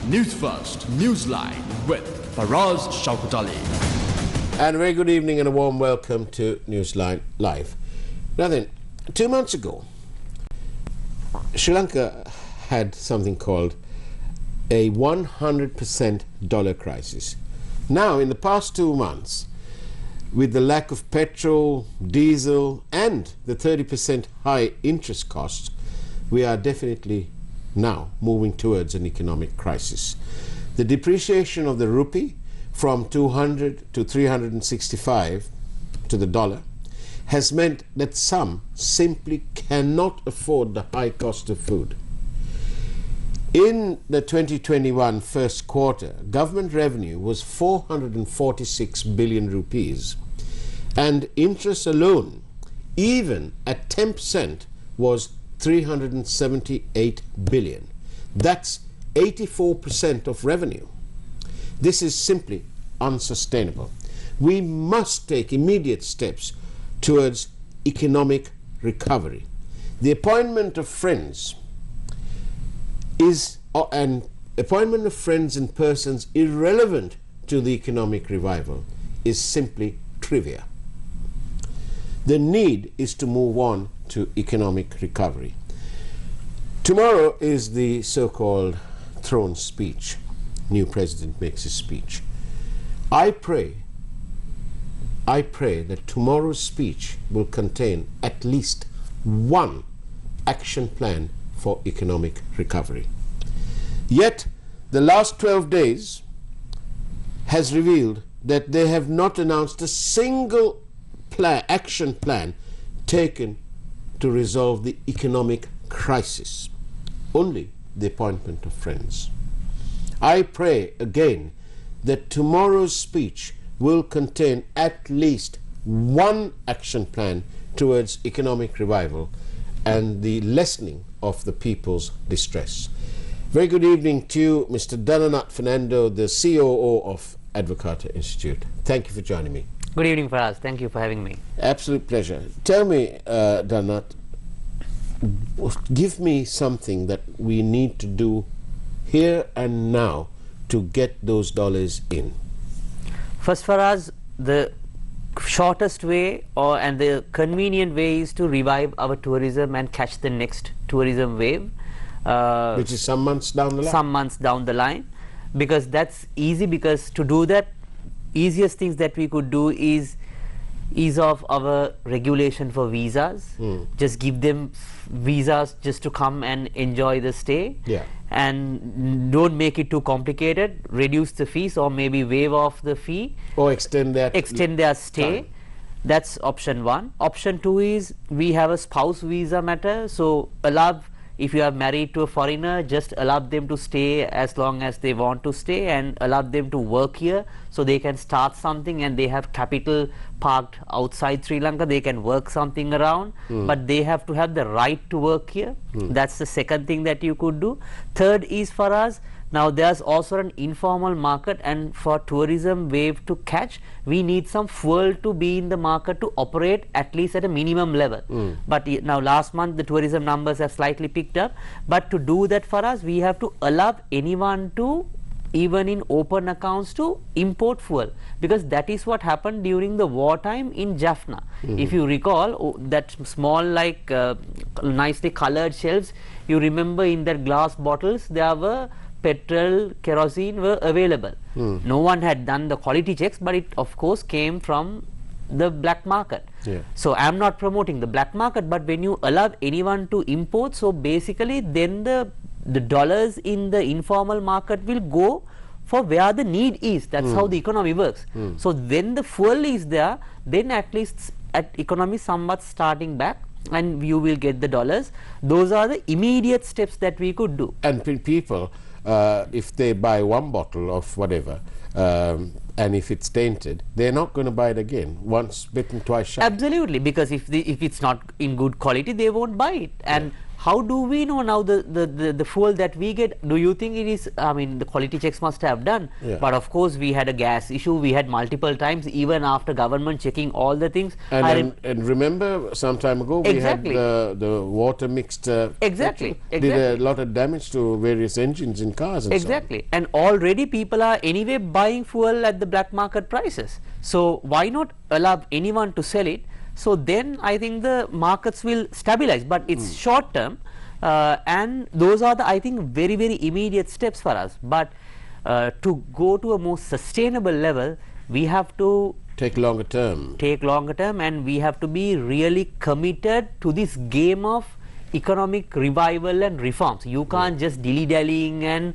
News First, Newsline with Faraz Shaukat Ali. And a very good evening and a warm welcome to Newsline Live. Now then, 2 months ago, Sri Lanka had something called a 100% dollar crisis. Now, in the past 2 months, with the lack of petrol, diesel, and the 30% high interest costs, we are definitely now moving towards an economic crisis. The depreciation of the rupee from 200 to 365 to the dollar has meant that some simply cannot afford the high cost of food. In the 2021 first quarter, government revenue was 446 billion rupees, and interest alone, even at 10%, was 378 billion. That's 84% of revenue. This is simply unsustainable. We must take immediate steps towards economic recovery. The appointment of friends and persons irrelevant to the economic revival is simply trivia. The need is to move on to economic recovery. Tomorrow is the so-called throne speech. New president makes his speech. I pray that tomorrow's speech will contain at least one action plan for economic recovery. Yet, the last 12 days has revealed that they have not announced a single action plan taken to resolve the economic crisis. Only the appointment of friends. I pray again that tomorrow's speech will contain at least one action plan towards economic revival and the lessening of the people's distress. Very good evening to you, Mr. Dhananath Fernando, the COO of Advocata Institute. Thank you for joining me. Good evening, Faraz. Thank you for having me. Absolute pleasure. Tell me, Dhananath, give me something that we need to do here and now to get those dollars in. First, Faraz, the shortest way and the convenient way is to revive our tourism and catch the next tourism wave. Which is some months down the line? Some months down the line. Because that's easy, because to do that, easiest things that we could do is ease off our regulation for visas. Just give them visas just to come and enjoy the stay. Yeah. And don't make it too complicated. Reduce the fees or maybe waive off the fee. Or extend their stay. Time. That's option one. Option two is we have a spouse visa matter. So if you are married to a foreigner, just allow them to stay as long as they want to stay and allow them to work here so they can start something and they have capital parked outside Sri Lanka. They can work something around, but they have to have the right to work here. That's the second thing that you could do. Third is for us, now there's also an informal market, and for tourism wave to catch, we need some fuel to be in the market to operate at least at a minimum level. But now last month the tourism numbers have slightly picked up, but to do that for us, we have to allow anyone to, even in open accounts, to import fuel, because that is what happened during the wartime in Jaffna. If you recall, that small nicely colored shelves, you remember in their glass bottles there were petrol, kerosene were available. No one had done the quality checks, but it of course came from the black market. So I am not promoting the black market, but when you allow anyone to import, so basically then the dollars in the informal market will go for where the need is. That's how the economy works. So when the fuel is there, then at least economy somewhat starting back and you will get the dollars. Those are the immediate steps that we could do. And people, if they buy one bottle of whatever, and if it's tainted, they're not going to buy it again. Once bitten, twice shy. Absolutely, because if it's not in good quality, they won't buy it. And how do we know now the fuel that we get? Do you think it is, I mean, the quality checks must have done, but of course we had a gas issue, we had multiple times, even after government checking all the things. And remember some time ago we had the water mixed exactly did a lot of damage to various engines in cars and so on. And already people are anyway buying fuel at the black market prices, so why not allow anyone to sell it? So then I think the markets will stabilize, but it's short term, and those are the, I think, very immediate steps for us. But to go to a more sustainable level, we have to take longer term, and we have to be really committed to this game of economic revival and reforms. You can't just dilly-dallying and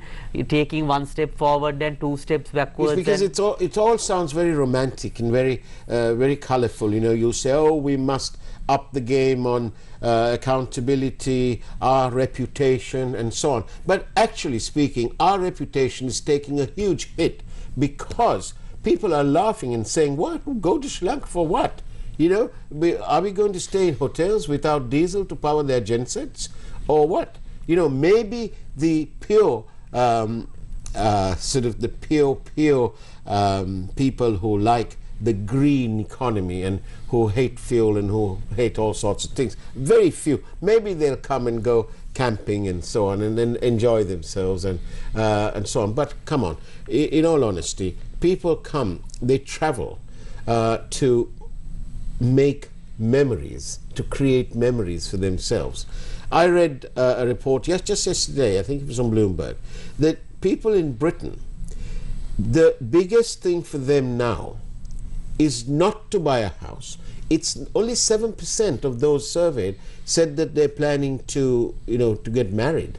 taking one step forward and two steps backwards. It's because it all sounds very romantic and very colourful. You know, you say, oh, we must up the game on accountability, our reputation and so on. But actually speaking, our reputation is taking a huge hit because people are laughing and saying, what? Go to Sri Lanka for what? You know, are we going to stay in hotels without diesel to power their gensets, or what? You know, maybe the pure sort of the pure people who like the green economy and who hate fuel and who hate all sorts of things, very few. Maybe they'll come and go camping and so on, and then enjoy themselves and so on. But come on, in all honesty, people come, they travel to make memories, to create memories for themselves. I read a report just yesterday, I think it was on Bloomberg, that people in Britain, the biggest thing for them now is not to buy a house. It's only 7% of those surveyed said that they're planning to, you know, to get married.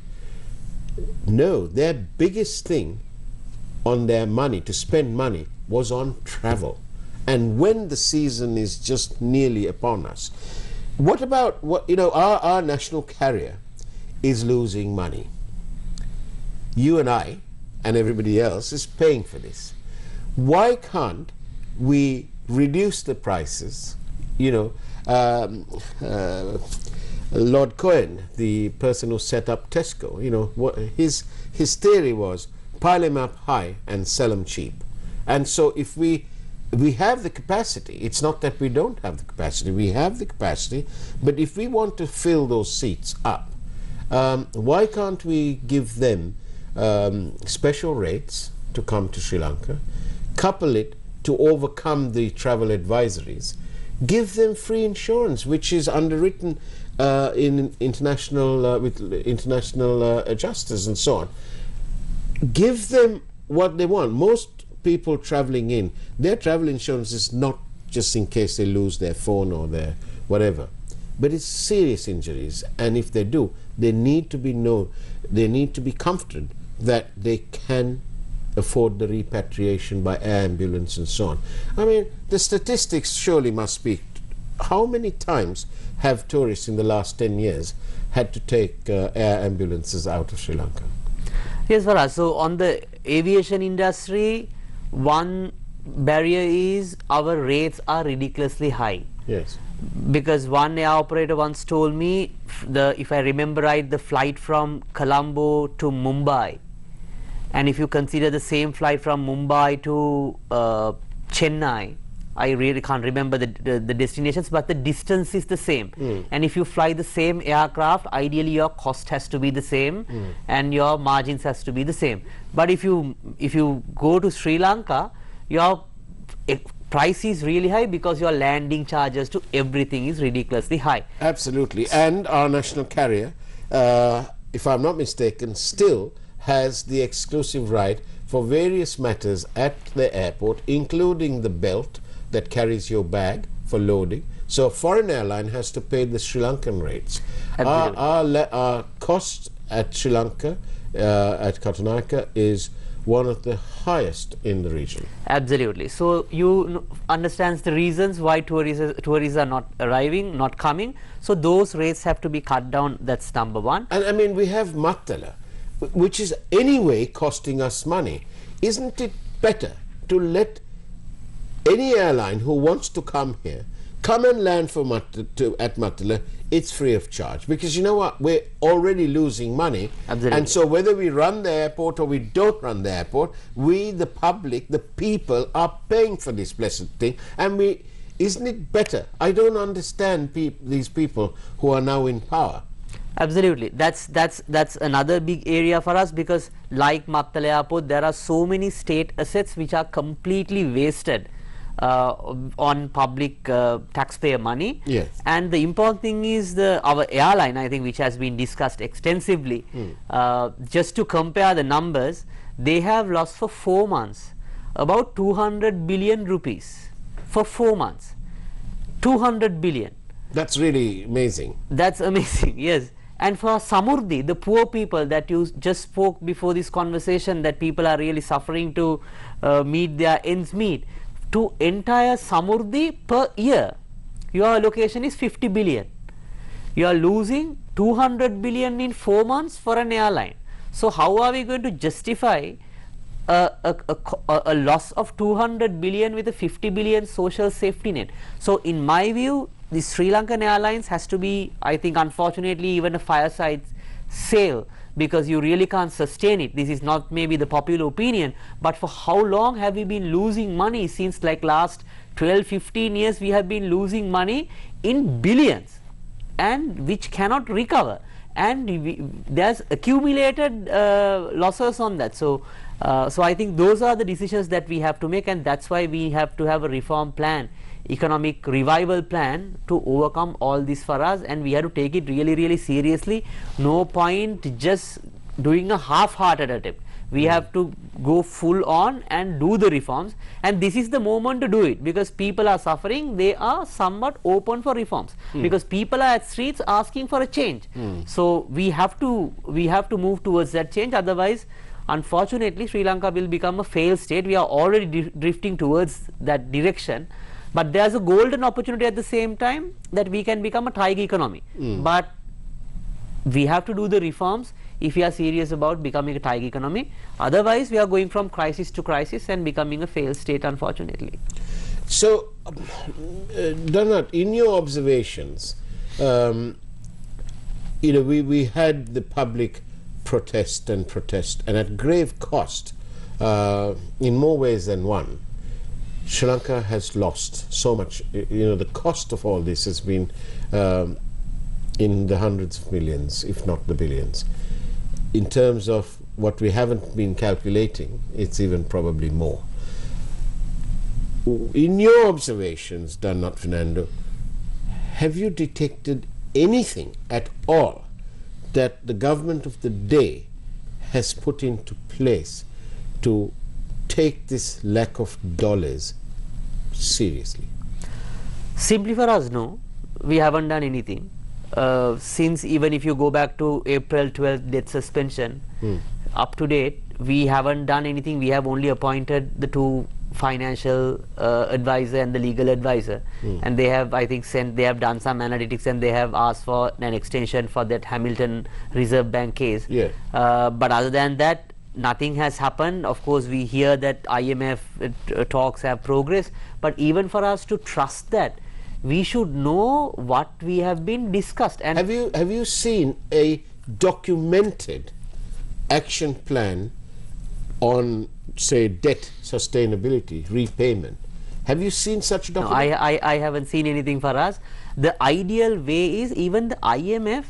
No, their biggest thing on their money, to spend money, was on travel. And when the season is just nearly upon us, what about, you know, our national carrier is losing money. You and I and everybody else is paying for this. Why can't we reduce the prices? You know, Lord Cohen, the person who set up Tesco, you know, what his theory was, pile them up high and sell them cheap. And so if we have the capacity, it's not that we don't have the capacity, we have the capacity, but if we want to fill those seats up, why can't we give them special rates to come to Sri Lanka, couple it to overcome the travel advisories, give them free insurance, which is underwritten in international with international adjusters and so on. Give them what they want. Most people traveling in, their travel insurance is not just in case they lose their phone or their whatever, but it's serious injuries, and if they do, they need to be comforted that they can afford the repatriation by air ambulance and so on. I mean, the statistics surely must speak. How many times have tourists in the last 10 years had to take air ambulances out of Sri Lanka? Yes, Farah. So on the aviation industry, one barrier is our rates are ridiculously high. Yes. Because one air operator once told me, if I remember right, the flight from Colombo to Mumbai, and if you consider the same flight from Mumbai to Chennai, I really can't remember the destinations, but the distance is the same. And if you fly the same aircraft, ideally your cost has to be the same and your margins has to be the same. But if you go to Sri Lanka, your price is really high because your landing charges to everything is ridiculously high. Absolutely. And our national carrier, if I'm not mistaken, still has the exclusive right for various matters at the airport, including the belt that carries your bag for loading. So a foreign airline has to pay the Sri Lankan rates. Our cost at Sri Lanka, at Katunayake, is one of the highest in the region. Absolutely. So you understand the reasons why tourists are not arriving, not coming. So those rates have to be cut down. That's number one. And I mean, we have Mattala, which is anyway costing us money. Isn't it better to let any airline who wants to come here come and land for at Matala, it's free of charge, because you know what, we're already losing money. Absolutely. And so whether we run the airport or we don't run the airport, we, the public, the people, are paying for this blessed thing. And isn't it better? I don't understand these people who are now in power. Absolutely, that's another big area for us, because like Matala Airport, there are so many state assets which are completely wasted on public taxpayer money. Yes. And the important thing is our airline, I think, which has been discussed extensively. Just to compare the numbers, they have lost for 4 months about 200 billion rupees for 4 months. 200 billion. That's really amazing. That's amazing, yes. And for Samurdhi, the poor people that you just spoke before this conversation, that people are really suffering to meet their ends meet, to entire Samurdhi per year, your allocation is 50 billion. You are losing 200 billion in 4 months for an airline. So how are we going to justify a loss of 200 billion with a 50 billion social safety net? So in my view, the Sri Lankan Airlines has to be, I think, unfortunately, even a fireside sale, because you really can't sustain it. This is not maybe the popular opinion, but for how long have we been losing money? Since like last 12-15 years we have been losing money in billions, and which cannot recover, and there's accumulated losses on that. So I think those are the decisions that we have to make, and that's why we have to have a reform plan, economic revival plan, to overcome all this for us, and we have to take it really seriously. No point just doing a half-hearted attempt. We have to go full on and do the reforms, and this is the moment to do it, because people are suffering. They are somewhat open for reforms, because people are at streets asking for a change. So we have to move towards that change. Otherwise, unfortunately, Sri Lanka will become a failed state. We are already drifting towards that direction. But there's a golden opportunity at the same time that we can become a tiger economy. But we have to do the reforms if we are serious about becoming a tiger economy. Otherwise, we are going from crisis to crisis and becoming a failed state, unfortunately. So, Donat, in your observations, you know, we had the public protest and at grave cost, in more ways than one. Sri Lanka has lost so much. You know, the cost of all this has been in the hundreds of millions, if not the billions. In terms of what we haven't been calculating, it's even probably more. In your observations, Donat Fernando, have you detected anything at all that the government of the day has put into place to take this lack of dollars seriously? Simply for us, no, we haven't done anything. Since, even if you go back to April 12th debt suspension, up to date, we haven't done anything. We have only appointed the two financial advisor and the legal advisor, and they have, I think, they have done some analytics, and they have asked for an extension for that Hamilton Reserve Bank case. But other than that, nothing has happened. Of course, we hear that IMF talks have progressed, but even for us to trust that, we should know what we have been discussed. And have you seen a documented action plan on, say, debt sustainability, repayment? Have you seen such a document? No, I haven't seen anything for us. The ideal way is, even the IMF,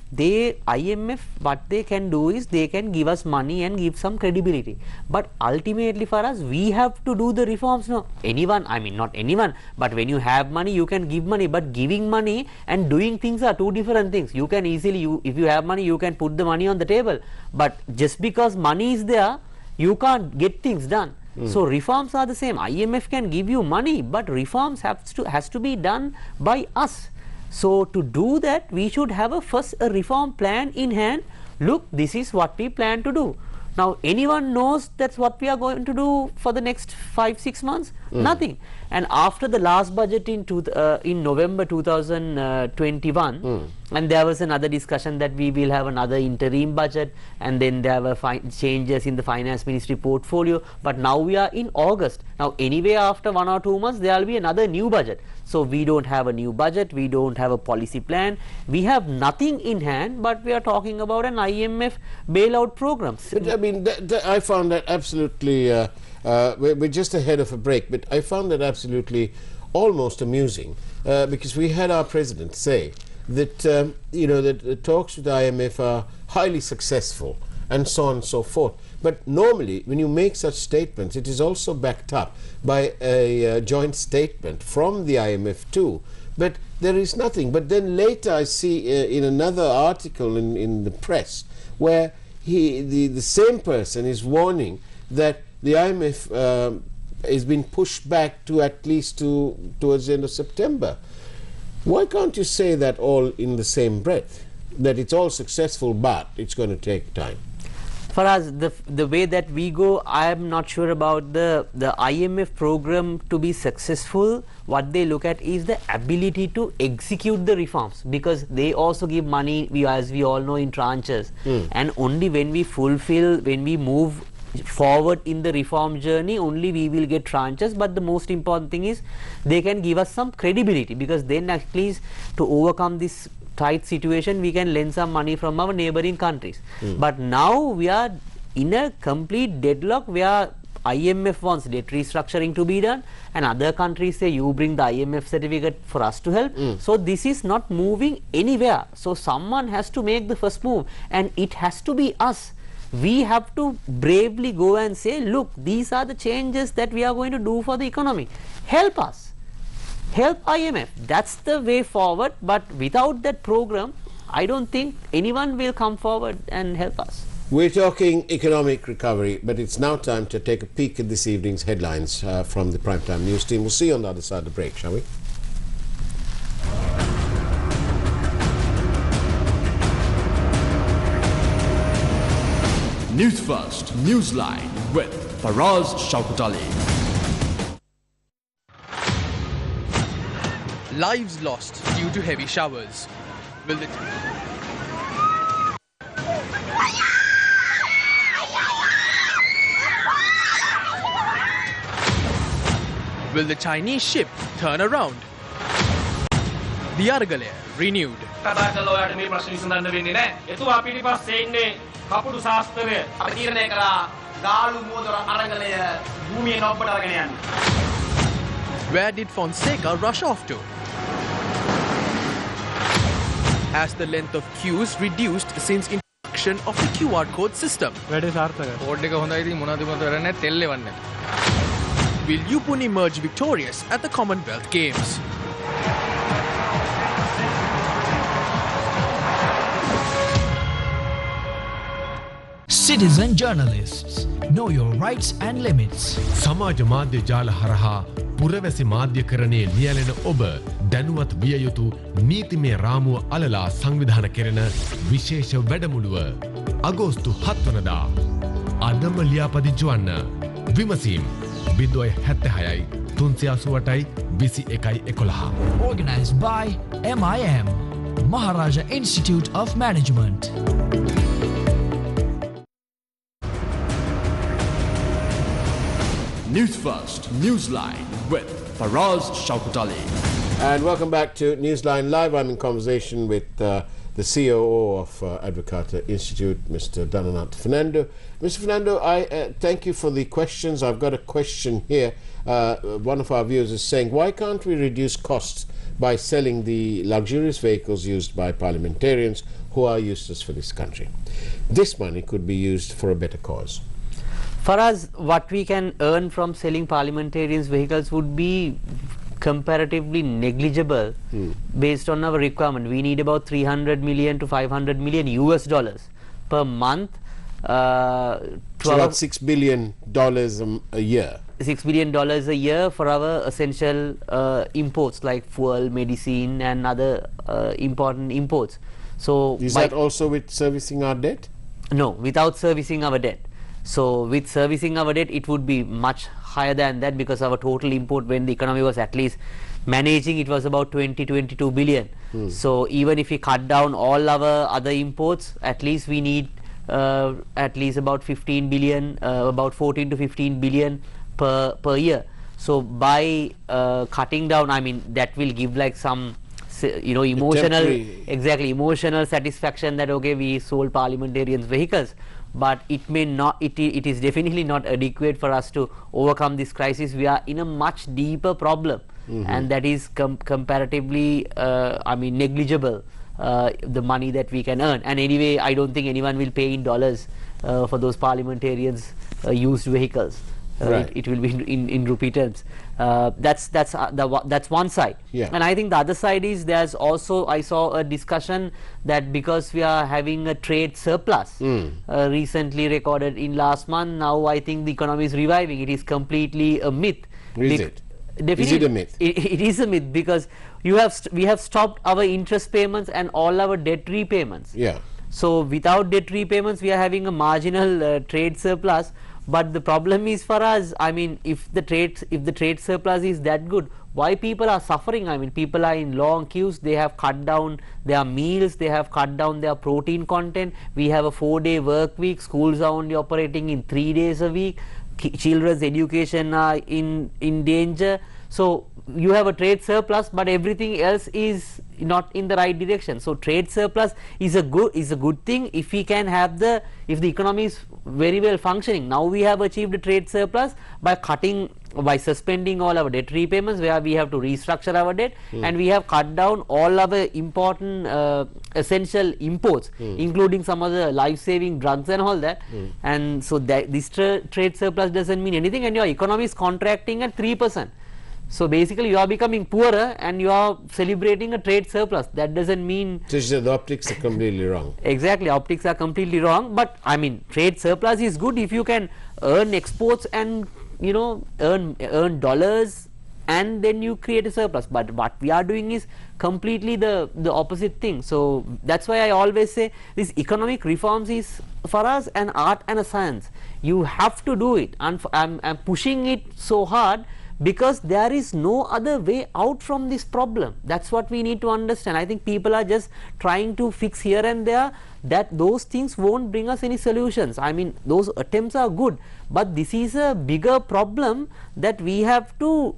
what they can do is they can give us money and give some credibility. But ultimately for us, we have to do the reforms. No, anyone, I mean not anyone, but when you have money, you can give money. But giving money and doing things are two different things. You can easily, if you have money, you can put the money on the table. But just because money is there, you can't get things done. So reforms are the same. IMF can give you money, but reforms has to be done by us. So to do that, we should have first a reform plan in hand. Look, this is what we plan to do. Now, anyone knows that's what we are going to do for the next 5-6 months? Nothing. And after the last budget in November 2021, and there was another discussion that we will have another interim budget, and then there were changes in the finance ministry portfolio. But now we are in August. Now anyway, after 1 or 2 months there will be another new budget. So we don't have a new budget, we don't have a policy plan, we have nothing in hand, but we are talking about an IMF bailout program. But I mean, I found that absolutely, we're just ahead of a break, but I found that absolutely almost amusing, because we had our president say that, you know, that the talks with the IMF are highly successful and so on and so forth. But normally, when you make such statements, it is also backed up by a joint statement from the IMF too. But there is nothing. But then later I see in another article in the press where the same person is warning that the IMF is being pushed back to at least towards the end of September. Why can't you say that all in the same breath? That it's all successful, but it's going to take time. For us, the way that we go, I am not sure about the IMF program to be successful. What they look at is the ability to execute the reforms, because they also give money, as we all know, in tranches. And only when we when we move forward in the reform journey, only we will get tranches. But the most important thing is they can give us some credibility, because then at least to overcome this tight situation we can lend some money from our neighboring countries. But now we are in a complete deadlock where IMF wants debt restructuring to be done, and other countries say you bring the IMF certificate for us to help. So this is not moving anywhere. So someone has to make the first move, and it has to be us. We have to bravely go and say, look, these are the changes that we are going to do for the economy. Help us. Help IMF. That's the way forward. But without that program, I don't think anyone will come forward and help us. We're talking economic recovery, but it's now time to take a peek at this evening's headlines from the Primetime News team. We'll see you on the other side of the break, shall we? Newsfirst, Newsline with Faraz Shaukat Ali. Lives lost due to heavy showers. Will the Chinese ship turn around? The Argale renewed. Where did Fonseca rush off to? As the length of queues reduced since introduction of the QR code system. Will Yupun emerge victorious at the Commonwealth Games? Citizen journalists, know your rights and limits. සමාජ මාධ්‍ය ජාල හරහා පුරවැසි මාධ්‍යකරණයේ නියැලෙන ඔබ දැනුවත් විය යුතු නීතිමය රාමුව අලලා සංවිධාන කෙරෙන විශේෂ වැඩමුළුව අගෝස්තු 7 වනදා අදම ලියාපදිංචි වන්න. විමසීම් 076යි 388යි 2111. Organized by MIM, Maharaja Institute of Management. Newsfirst, Newsline with Faraz Shaukat Ali. And welcome back to Newsline Live. I'm in conversation with the COO of Advocata Institute, Mr. Dananat Fernando. Mr. Fernando, I thank you for the questions. I've got a question here. One of our viewers is saying, why can't we reduce costs by selling the luxurious vehicles used by parliamentarians who are useless for this country? This money could be used for a better cause. For us, what we can earn from selling parliamentarians' vehicles would be comparatively negligible based on our requirement. We need about 300 million to 500 million US dollars per month. So about $6 billion a year. $6 billion a year for our essential imports like fuel, medicine and other important imports. So is that also with servicing our debt? No, without servicing our debt. So with servicing our debt, it would be much higher than that, because our total import, when the economy was at least managing, it was about 22 billion. So even if we cut down all our other imports, at least we need at least about 15 billion, about 14 to 15 billion per year. So by cutting down, I mean, that will give like some, you know, emotional, emotional satisfaction that okay, we sold parliamentarians vehicles, but it may not, it is definitely not adequate for us to overcome this crisis. We are in a much deeper problem, and that is comparatively I mean, negligible, the money that we can earn. And anyway, I don't think anyone will pay in dollars for those parliamentarians used vehicles. It will be in rupee terms. That's one side. And I think the other side is, there's also, I saw a discussion that because we are having a trade surplus recently recorded in last month, now I think the economy is reviving. It is completely a myth. Is it? Definitely, is it a myth? It is a myth, because we have stopped our interest payments and all our debt repayments. So without debt repayments, we are having a marginal trade surplus. But the problem is for us, I mean, if the trade surplus is that good, why people are suffering? I mean, people are in long queues, they have cut down their meals, they have cut down their protein content. We have a 4-day work week, schools are only operating in 3 days a week, children's education are in danger. So you have a trade surplus, but everything else is not in the right direction. So trade surplus is a good thing if we can have if the economy is very well functioning. Now we have achieved a trade surplus by suspending all our debt repayments, where we have to restructure our debt, and we have cut down all our important essential imports, including some of the life-saving drugs and all that. And so this trade surplus doesn't mean anything, and your economy is contracting at 3%. So basically you are becoming poorer and you are celebrating a trade surplus. That doesn't mean... So the optics are completely wrong. Exactly, optics are completely wrong. But I mean, trade surplus is good if you can earn exports and, you know, earn dollars, and then you create a surplus. But what we are doing is completely the opposite thing. So that's why I always say this economic reforms is for us an art and a science. You have to do it, and I'm pushing it so hard, because there is no other way out from this problem. That's what we need to understand. I think people are just trying to fix here and there, that those things won't bring us any solutions. I mean, those attempts are good, but this is a bigger problem that we have to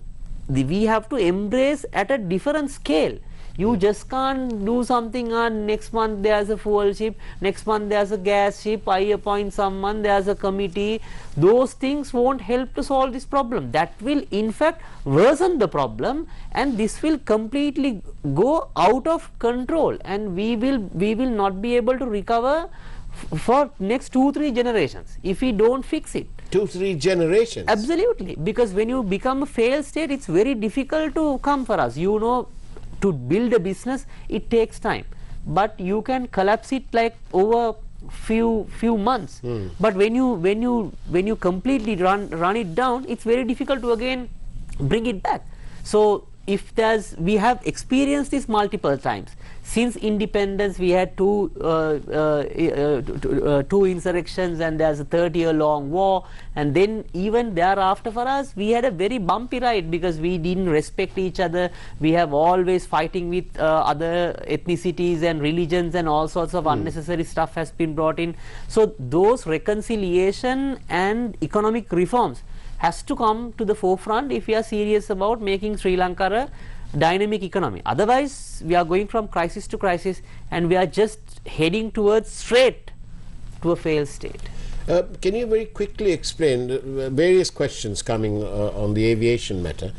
embrace at a different scale. You just can't do something on next month there's a fuel ship, next month there's a gas ship, I appoint someone, there's a committee. Those things won't help to solve this problem. That will in fact worsen the problem, and this will completely go out of control, and we will not be able to recover for next 2-3 generations if we don't fix it. 2-3 generations? Absolutely, because when you become a failed state, it's very difficult to come for us. You know, to build a business, it takes time, but you can collapse it like over few months. But when you completely run it down, it's very difficult to again bring it back. So if we have experienced this multiple times. Since independence, we had two insurrections, and there's a 30-year-long war, and then even thereafter for us, we had a very bumpy ride, because we didn't respect each other. We have always fighting with other ethnicities and religions, and all sorts of unnecessary stuff has been brought in. So those reconciliation and economic reforms has to come to the forefront if we are serious about making Sri Lanka a dynamic economy. Otherwise, we are going from crisis to crisis, and we are just heading towards straight to a failed state. Can you very quickly explain various questions coming on the aviation matter?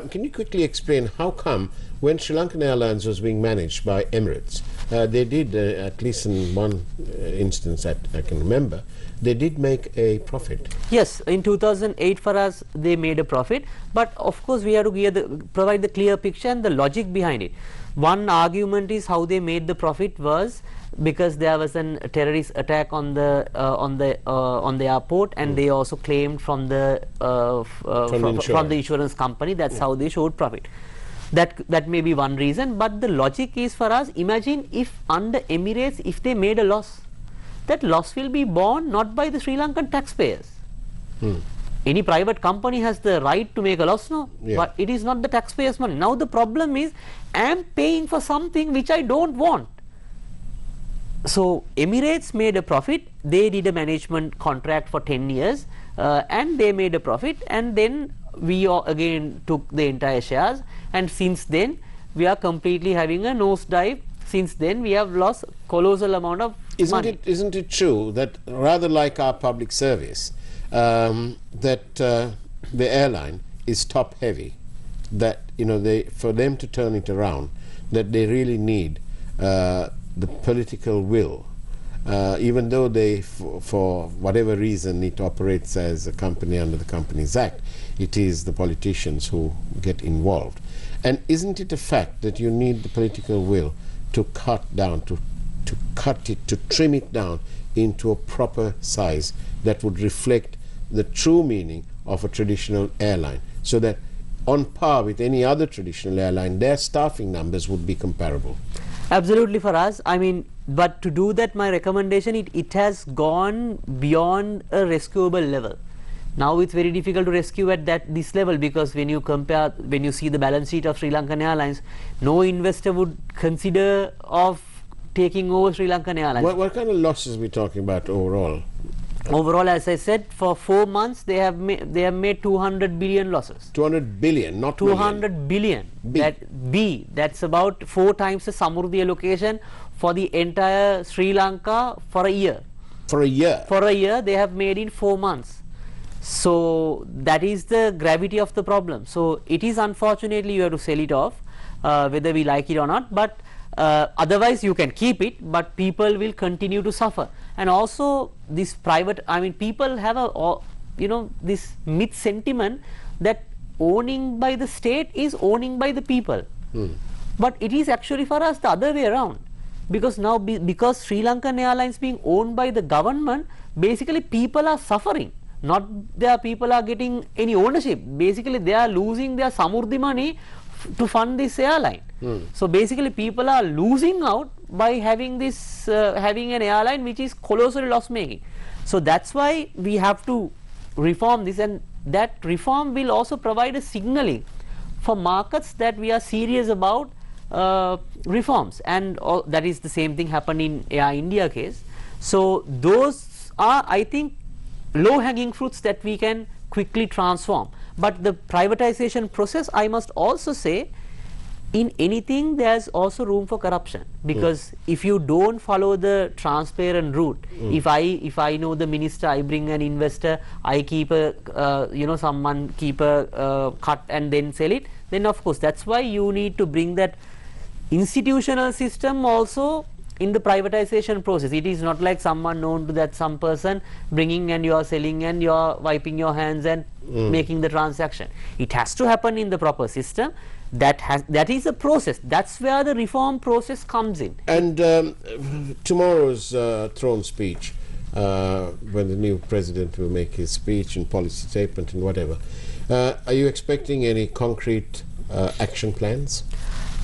Can you quickly explain how come when Sri Lankan Airlines was being managed by Emirates, they did, at least in one instance that I can remember, they did make a profit? Yes, in 2008 for us they made a profit, but of course we have to provide the clear picture and the logic behind it. One argument is how they made the profit was because there was a terrorist attack on the airport, and they also claimed from the insurance company. That's how they showed profit. That may be one reason, but the logic is for us, imagine if under Emirates, if they made a loss. that loss will be borne not by the Sri Lankan taxpayers. Any private company has the right to make a loss, no? Yeah. But it is not the taxpayers' money. Now the problem is, I am paying for something which I don't want. So Emirates made a profit. They did a management contract for 10 years and they made a profit, and then we again took the entire shares, and since then we are completely having a nosedive. Since then we have lost colossal amount of money. Isn't it true that rather like our public service, that the airline is top heavy, that for them to turn it around, that they really need the political will, even though they for whatever reason it operates as a company under the Companies Act, it is the politicians who get involved. And isn't it a fact that you need the political will to cut down, to cut it, to trim it down into a proper size that would reflect the true meaning of a traditional airline, so that on par with any other traditional airline, their staffing numbers would be comparable? Absolutely, for us. I mean, but to do that, my recommendation, it has gone beyond a rescuable level. Now it's very difficult to rescue at this level, because when you see the balance sheet of Sri Lankan Airlines, no investor would consider of taking over Sri Lankan Airlines. What kind of losses are we talking about overall? Overall, as I said, for 4 months they have made 200 billion losses. 200 billion, not 200 billion. That's about 4 times the Samurdhi allocation for the entire Sri Lanka for a year. For a year? For a year they have made in 4 months. So that is the gravity of the problem. So it is, unfortunately, you have to sell it off, whether we like it or not, but otherwise you can keep it, but people will continue to suffer. And also this private, I mean, people have this myth sentiment that owning by the state is owning by the people. But it is actually for us the other way around, because now because Sri Lankan Airlines being owned by the government, basically people are suffering. Not their people are getting any ownership. Basically they are losing their Samurdhi money to fund this airline. So basically people are losing out by having this having an airline which is colossally loss making. So that's why we have to reform this, and that reform will also provide a signaling for markets that we are serious about reforms, and that is the same thing happened in Air India case. So those are, I think, low hanging fruits that we can quickly transform. But the privatization process, I must also say, in anything there's also room for corruption, because if you don't follow the transparent route, if I know the minister, I bring an investor, I keep a someone keep a cut and then sell it, then of course that's why you need to bring that institutional system also in the privatization process. It is not like someone known to that some person bringing and you are selling and you are wiping your hands and making the transaction. It has to happen in the proper system. That is a process. That's where the reform process comes in. And tomorrow's throne speech, when the new president will make his speech and policy statement and whatever, are you expecting any concrete action plans?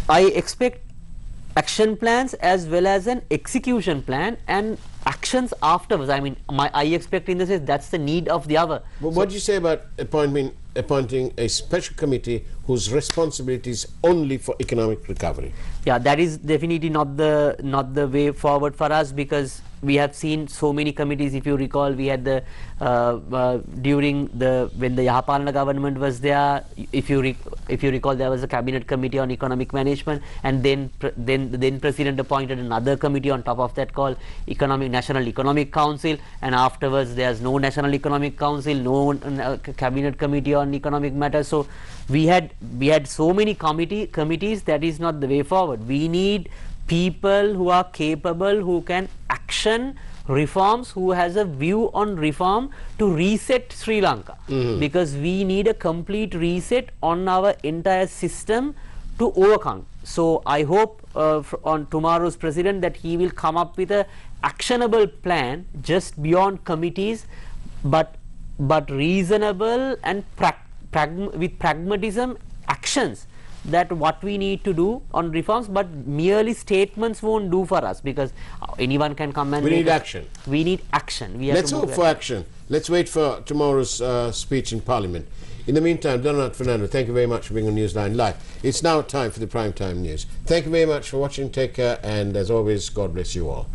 I expect action plans as well as an execution plan and actions afterwards. I mean, I expect in the sense that's the need of the hour. But what do you say about appointing a special committee whose responsibility is only for economic recovery? Yeah, that is definitely not the way forward for us, because we have seen so many committees. If you recall, we had the when the Yahapalana government was there, if you recall, there was a cabinet committee on economic management, and then president appointed another committee on top of that called National Economic Council, and afterwards there's no National Economic Council, no cabinet committee on economic matters. So we had so many committees. That is not the way forward. We need people who are capable, who can action reforms, who has a view on reform to reset Sri Lanka, because we need a complete reset on our entire system to overcome. So I hope on tomorrow's president that he will come up with a actionable plan just beyond committees, but reasonable and with pragmatism actions that what we need to do on reforms, but merely statements won't do for us, because anyone can come and we need action. We need action. We have Let's hope for action. Let's wait for tomorrow's speech in Parliament. In the meantime, Donald Fernando, thank you very much for being on Newsline Live. It's now time for the primetime news. Thank you very much for watching. Take care, and as always, God bless you all.